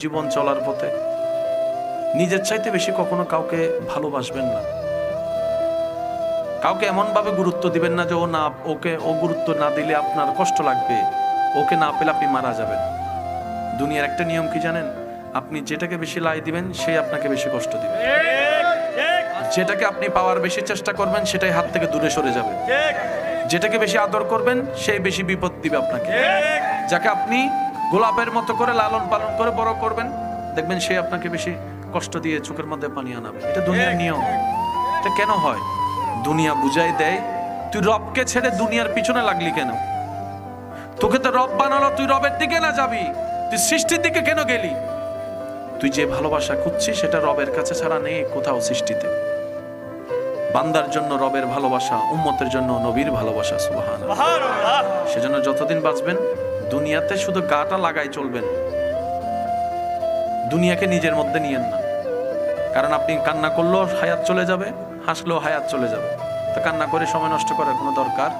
জীবন চলার পথে নিজের চাইতে বেশি কখনো কাউকে ভালোবাসবেন না। কাউকে এমন ভাবে গুরুত্ব দিবেন না যে ও গুরুত্ব না দিলে আপনার কষ্ট লাগবে, ওকে না পেলে আপনি মারা যাবেন। দুনিয়ার একটা নিয়ম কি জানেন? আপনি যেটাকে বেশি লাই দিবেন সেই আপনাকে বেশি কষ্ট দিবে। যেটাকে আপনি পাওয়ার বেশি চেষ্টা করবেন সেটাই হাত থেকে দূরে সরে যাবে। যেটাকে বেশি আদর করবেন সেই বেশি বিপদ দিবে আপনাকে। যাকে আপনি গোলাপের মতো করে লালন পালন করে বড় করবেন, দেখবেন সে আপনাকে বেশি কষ্ট দিয়ে চোখের মধ্যে পানি আনাবে। এটা দুনিয়ার নিয়ম। এটা কেন হয়? দুনিয়া বুঝাই দেয় তুই রবকে ছেড়ে দুনিয়ার পিছনে লাগলি কেন? তোকে তো রব বানালো, তুই রবের দিকে না যাবি, তুই সৃষ্টির দিকে কেন গেলি? তুই যে ভালোবাসা খুঁজছিস সেটা রবের কাছে ছাড়া নেই কোথাও সৃষ্টিতে। বান্দার জন্য রবের ভালোবাসা, উম্মতের জন্য নবীর ভালোবাসা। সুবহানাল্লাহ। সেজন্য যতদিন বাঁচবেন দুনিয়াতে শুধু গাটা লাগাই চলবেন, দুনিয়াকে নিজের মধ্যে নিয়েন না। কারণ আপনি কান্না করলেও হায়াত চলে যাবে, হাসলেও হায়াত চলে যাবে। তো কান্না করে সময় নষ্ট করার কোনো দরকার